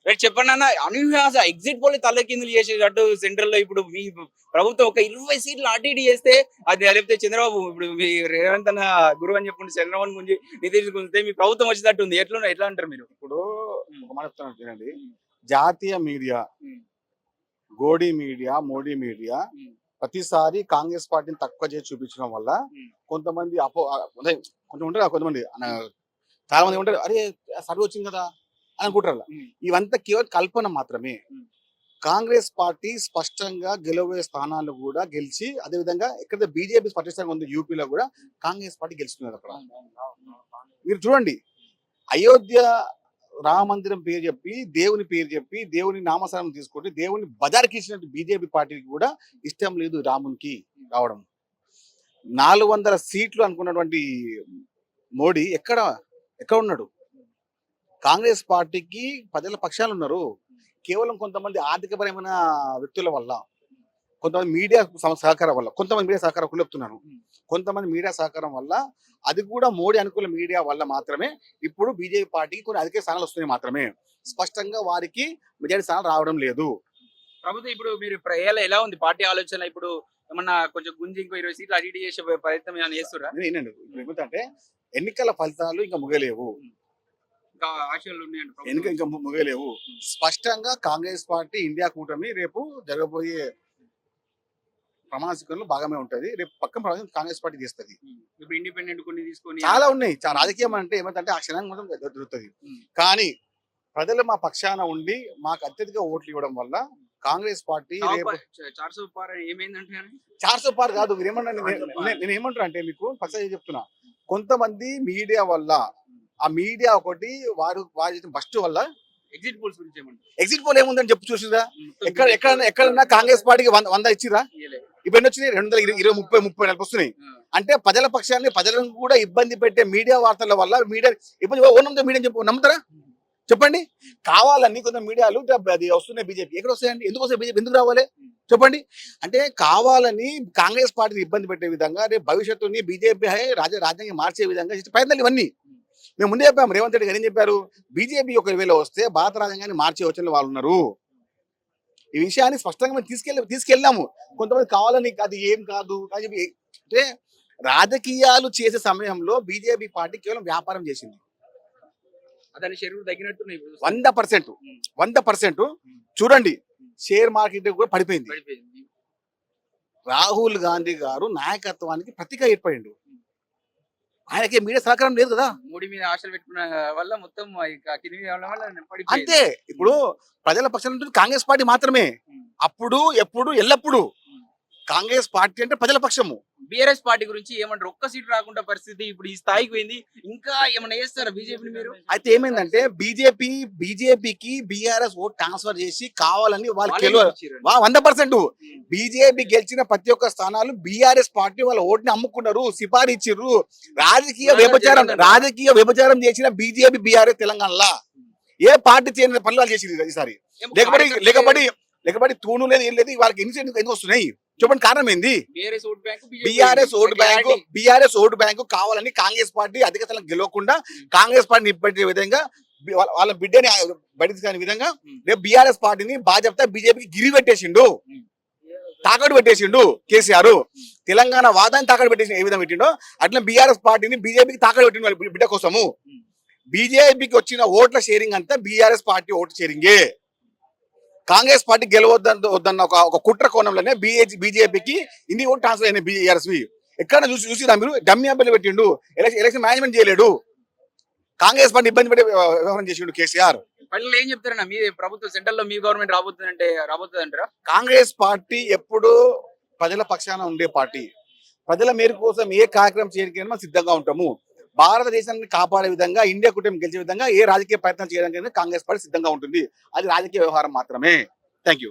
Right చెప్పండి అన్న. అనూహ్యాస exit poll తలకిందులు చేసేటట్టు సెంట్రల్ లో ఇప్పుడు మీ ప్రభుత్వం ఒక 20 సీట్లు అటు ఇటు చేస్తే అది లేకపోతే చంద్రబాబు ఇప్పుడు మీ రేవంత్ అన్న గురువు అని చెప్పుకుంటే చంద్రబాబు గురించి నితీష్ గురించి మీ ప్రభుత్వం వచ్చేటట్టు ఉంది. ఎట్లా అంటారు మీరు? ఇప్పుడు ఒక మాట చెప్తాను వినండి. జాతీయ మీడియా, గోడి మీడియా, మోడీ మీడియా ప్రతిసారి కాంగ్రెస్ పార్టీని తక్కువ చేసి చూపించడం వల్ల కొంతమంది అదే కొంచెం ఉంటారు, కొంతమంది చాలా మంది ఉంటారు, అరే సర్వే వచ్చింది కదా అని అనుకుంటారు. ఇవంతా కేవలం కల్పన మాత్రమే. కాంగ్రెస్ పార్టీ స్పష్టంగా గెలవే స్థానాలు కూడా గెలిచి, అదేవిధంగా ఎక్కడైతే బీజేపీ స్పష్టంగా ఉంది యూపీలో కూడా కాంగ్రెస్ పార్టీ గెలుస్తున్నారు. అక్కడ మీరు చూడండి, అయోధ్య రామ మందిరం పేరు చెప్పి, దేవుని పేరు చెప్పి, దేవుని నామస్మరణం తీసుకుంటే దేవుని బజార్కి ఇచ్చినట్టు బీజేపీ పార్టీకి కూడా ఇష్టం లేదు రామునికి రావడం. 400 సీట్లు అనుకున్నటువంటి మోడీ ఎక్కడ ఉన్నాడు? కాంగ్రెస్ పార్టీకి ప్రజల పక్షాలు ఉన్నారు. కేవలం కొంతమంది ఆర్థికపరమైన వ్యక్తుల వల్ల, కొంతమంది మీడియా సహకారం వల్ల, కొంతమంది మీడియా సహకారం చెప్తున్నాను, కొంతమంది మీడియా సహకారం వల్ల, అది కూడా మోడీ అనుకూల మీడియా వల్ల మాత్రమే ఇప్పుడు బీజేపీ పార్టీకి కొన్ని అధిక స్థానాలు వస్తున్నాయి మాత్రమే. స్పష్టంగా వారికి మెజారిటీ స్థానాలు రావడం లేదు. ప్రభుత్వం ఇప్పుడు మీరు ఎలా ఉంది పార్టీ ఆలోచన? ఇప్పుడు ఏమన్నా కొంచెం గుంజి ఇంకో 20 సీట్లు అడిగి చేసే ప్రయత్నం ఏమైనా చేస్తురా? ఏంటంటే ఇప్పుడు ఏమిటంటే ఎన్నికల ఫలితాలు ఇంకా ముగలేవు, ఇంకా ముగలేవు. స్పష్టంగా కాంగ్రెస్ పార్టీ ఇండియా కూటమి రేపు జరగబోయే ప్రమాణ స్వీకారంలో భాగమే ఉంటది. రేపు పక్కన ప్రమాణం కాంగ్రెస్ పార్టీ చేస్తుంది. ఇప్పుడు ఇండిపెండెంట్ కొన్ని తీసుకొని చాలా ఉన్నాయి. రాజకీయం అంటే ఏమంటే ఆ క్షణానికి మాత్రం జరుగుతుంది. కానీ ప్రజలు మా పక్షాన ఉండి మాకు అత్యధిక ఓట్లు ఇవ్వడం వల్ల కాంగ్రెస్ పార్టీ 400 పార్ ఏమైందంటే 400 పార్ కాదు. నేను ఏమంటాను అంటే మీకు పక్షాలు చెప్తున్నా, కొంతమంది మీడియా వల్ల, ఆ మీడియా ఒకటి వారి బస్ట్ వల్ల ఎగ్జిట్ పోల్స్ గురించి ఏమంటారు? ఎగ్జిట్ పోల్ ఏముందని చెప్పి చూసిరా? ఎక్కడన్నా కాంగ్రెస్ పార్టీకి 100 ఇచ్చిరా? ఇప్పుడు ఎన్ని వచ్చినాయి? 220, 30, 40 వస్తున్నాయి. అంటే ప్రజల పక్షాన్ని, ప్రజలను కూడా ఇబ్బంది పెట్టే మీడియా వార్తల వల్ల మీడియా ఇబ్బంది. మీడియా చెప్పు, నమ్ముతారా? చెప్పండి. కావాలని కొంత మీడియాలు అది వస్తున్నాయి బీజేపీ. ఎక్కడ వస్తాయండి? ఎందుకు వస్తాయి బీజేపీ? ఎందుకు రావాలి చెప్పండి? అంటే కావాలని కాంగ్రెస్ పార్టీని ఇబ్బంది పెట్టే విధంగా, రేపు భవిష్యత్తుని బీజేపీ రాజ్యాంగం మార్చే విధంగా ప్రయత్నాలు ఇవన్నీ. మేము ముందే చెప్పాము. రేవంత్ రెడ్డి గారు ఏం చెప్పారు? బీజేపీ ఒకవేళ వస్తే భారత రాజ్యాంగాన్ని మార్చే యోచనలు వాళ్ళు ఉన్నారు. ఈ విషయాన్ని స్పష్టంగా మేము తీసుకెళ్ళాము. కొంతమంది కావాలని అది ఏం కాదు అని చెప్పి, అంటే రాజకీయాలు చేసే సమయంలో బీజేపీ పార్టీ కేవలం వ్యాపారం చేసింది. 100% చూడండి, షేర్ మార్కెట్ కూడా పడిపోయింది. రాహుల్ గాంధీ గారు నాయకత్వానికి ప్రతీక ఏర్పడిండు. ఆయనకి మీడియా సహకారం లేదు కదా. మోడీ మీద ఆశలు పెట్టుకున్న వల్ల మొత్తం అంతే. ఇప్పుడు ప్రజల పక్షాన కాంగ్రెస్ పార్టీ మాత్రమే. అప్పుడు ఎప్పుడు ఎల్లప్పుడు కాంగ్రెస్ పార్టీ అంటే ప్రజల పక్షము. బీఆర్ఎస్ పార్టీ గురించి ఏమంటారు? ఒక్క సీటు రాకుండా పరిస్థితి ఇప్పుడు ఈ స్థాయికి పోయింది. ఇంకా ఏమన్నా చేస్తారా బీజేపీ మీరు? అయితే ఏమైందంటే బీజేపీకి బీఆర్ఎస్ ఓట్ ట్రాన్స్ఫర్ చేసి కావాలని వాళ్ళకి 100% బీజేపీ గెలిచిన ప్రతి ఒక్క స్థానాలు బీఆర్ఎస్ పార్టీ వాళ్ళ ఓటుని అమ్ముకున్నారు, సిఫారు ఇచ్చిర్రు. రాజకీయ వ్యభిచారం చేసిన బీజేపీ బీఆర్ఎస్ తెలంగాణలో ఏ పార్టీ చేయని పనులు వాళ్ళు చేసింది ఈసారి. లేకపోతే తూను లేదు, ఏం లేదు. వాళ్ళకి ఎందుకు వస్తున్నాయి చెప్పండి? కారణం ఏంది? బీఆర్ఎస్ ఓటు బ్యాంకు కావాలని కాంగ్రెస్ పార్టీ అధిక స్థలం గెలవకుండా కాంగ్రెస్ పార్టీని ఇబ్బంది విధంగా, వాళ్ళ బిడ్డని బయటకు విధంగా రేపు బీఆర్ఎస్ పార్టీని బాధ్యత బీజేపీకి గిరి పెట్టేసిండు, తాకట్టు పెట్టేసిండు కేసీఆర్. తెలంగాణ వాదాన్ని తాకట్టు పెట్టేసి ఏ విధంగా పెట్టిండో అట్లా బీఆర్ఎస్ పార్టీని బీజేపీకి తాకట్టు పెట్టిండు వాళ్ళ బిడ్డ కోసము. బీజేపీకి వచ్చిన ఓట్ల షేరింగ్ అంతా బీఆర్ఎస్ పార్టీ ఓటు షేరింగే. కాంగ్రెస్ పార్టీ గెలవద్దన్న ఒక కుట్ర కోణంలోనే బీజేపీకి ఇన్ని ఓటు ట్రాన్స్ఫర్ అయినాయి బీఆర్ఎస్. ఎక్కడ చూసిరా మీరు? డమ్మీ అభ్యర్థులు పెట్టిండు, ఎలక్షన్ మేనేజ్మెంట్ చేయలేడు, కాంగ్రెస్ పార్టీ ఇబ్బంది పెట్టే వ్యవహారం చేసిండు కేసీఆర్. పనులు ఏం చెప్తారన్నా? మీ ప్రభుత్వం సెంట్రల్ లో మీ గవర్నమెంట్ రాబోతుంది అంటారా? కాంగ్రెస్ పార్టీ ఎప్పుడు ప్రజల పక్షాన ఉండే పార్టీ. ప్రజల మేర కోసం ఏ కార్యక్రమం చేయడానికి మనం సిద్ధంగా ఉంటాము. భారతదేశాన్ని కాపాడే విధంగా, ఇండియా కూటమి గెలిచే విధంగా ఏ రాజకీయ ప్రయత్నం చేయడానికి కాంగ్రెస్ పార్టీ సిద్ధంగా ఉంటుంది. అది రాజకీయ వ్యవహారం మాత్రమే. Thank you.